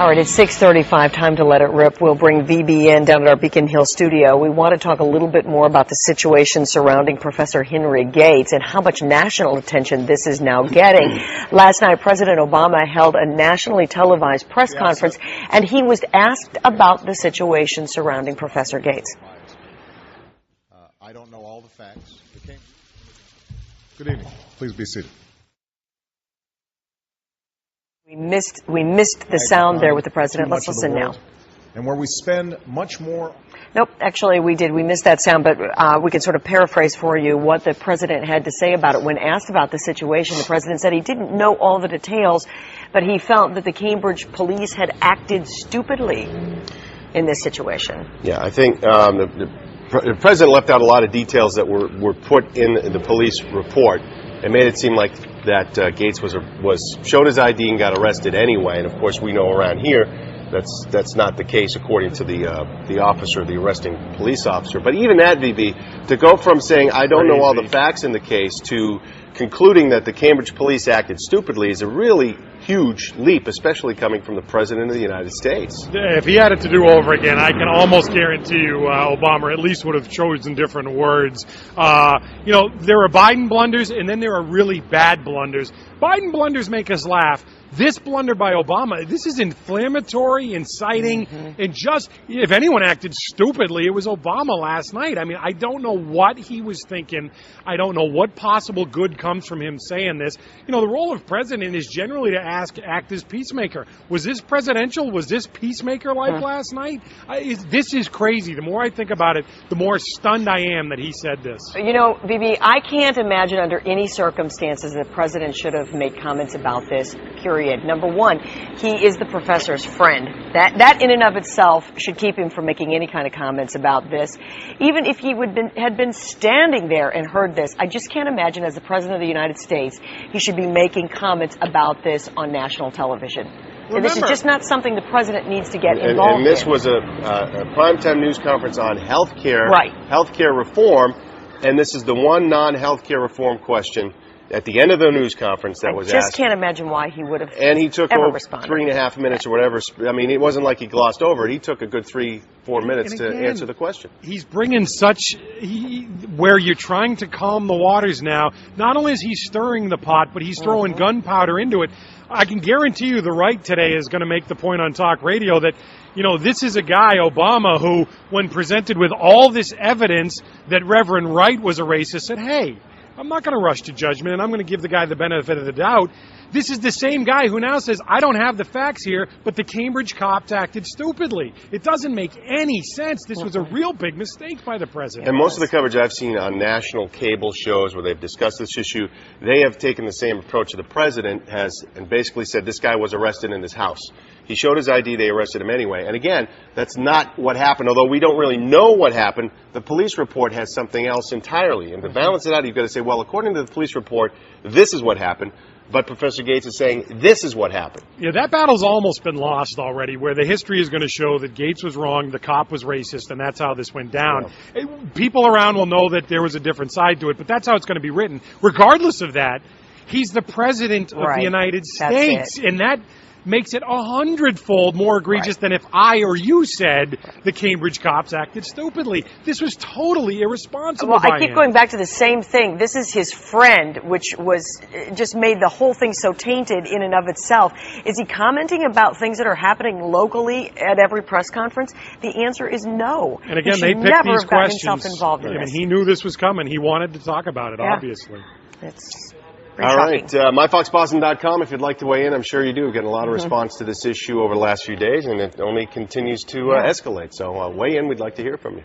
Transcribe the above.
All right, it's 6:35, time to let it rip. We'll bring VB in down at our Beacon Hill studio. We want to talk a little bit more about the situation surrounding Professor Henry Gates and how much national attention this is now getting. Last night, President Obama held a nationally televised press conference, and he was asked about the situation surrounding Professor Gates. I don't know all the facts. Good evening. Please be seated. We missed the sound there with the president. Let's listen now. And where we spend much more. Nope, actually we did. We missed that sound, but we can sort of paraphrase for you what the president had to say about it. When asked about the situation, the president said he didn't know all the details, but he felt that the Cambridge police had acted stupidly in this situation. Yeah, I think the president left out a lot of details that were put in the police report. It made it seem like that Gates was showed his ID and got arrested anyway. And of course, we know around here that's not the case according to the officer, the arresting police officer. But even that, VB, to go from saying I don't know all the facts in the case to concluding that the Cambridge police acted stupidly is a really huge leap, especially coming from the President of the United States. If he had it to do over again, I can almost guarantee you Obama at least would have chosen different words. You know, there are Biden blunders, and then there are really bad blunders. Biden blunders make us laugh. This blunder by Obama, this is inflammatory, inciting, and just, if anyone acted stupidly, it was Obama last night. I mean, I don't know what he was thinking. I don't know what possible good comes from him saying this. You know, the role of president is generally to act as peacemaker. Was this presidential? Was this peacemaker-like last night? This is crazy. The more I think about it, the more stunned I am that he said this. You know, Bibi, I can't imagine under any circumstances that the president should have made comments about this, period. Number one, he is the professor's friend. That in and of itself should keep him from making any kind of comments about this. Even if he had been standing there and heard this, I just can't imagine as the President of the United States, he should be making comments about this on national television. And this is just not something the president needs to get involved in. And this was a primetime news conference on health care reform, and this is the one non-health care reform question at the end of the news conference that was asked. I just can't imagine why he would have And he took over responded. 3.5 minutes or whatever. I mean, it wasn't like he glossed over it. He took a good 3-4 minutes to answer the question. He's bringing where you're trying to calm the waters now. Not only is he stirring the pot, but he's throwing gunpowder into it. I can guarantee you the right today is going to make the point on talk radio that, you know, this is a guy, Obama, who, when presented with all this evidence that Reverend Wright was a racist, said, hey, I'm not going to rush to judgment, and I'm going to give the guy the benefit of the doubt. This is the same guy who now says, I don't have the facts here, but the Cambridge cops acted stupidly. It doesn't make any sense. This was a real big mistake by the president. And most of the coverage I've seen on national cable shows where they've discussed this issue, they have taken the same approach that the president has and basically said this guy was arrested in his house. He showed his ID, they arrested him anyway. And again, that's not what happened. Although we don't really know what happened, the police report has something else entirely. And to balance it out, you've got to say, well, according to the police report, this is what happened. But Professor Gates is saying this is what happened. Yeah, that battle's almost been lost already, where the history is going to show that Gates was wrong, the cop was racist, and that's how this went down. Yeah. People around will know that there was a different side to it, but that's how it's going to be written. Regardless of that, he's the president of the United States, and that makes it 100-fold more egregious than if I or you said the Cambridge cops acted stupidly. This was totally irresponsible by him. I keep going back to the same thing. This is his friend, which just made the whole thing so tainted in and of itself. Is he commenting about things that are happening locally at every press conference? The answer is no. And again, they picked these questions. And he knew this was coming. He wanted to talk about it, obviously. It's all right, myfoxboston.com if you'd like to weigh in. I'm sure you do. We're getting a lot of response to this issue over the last few days, and it only continues to escalate. So weigh in. We'd like to hear from you.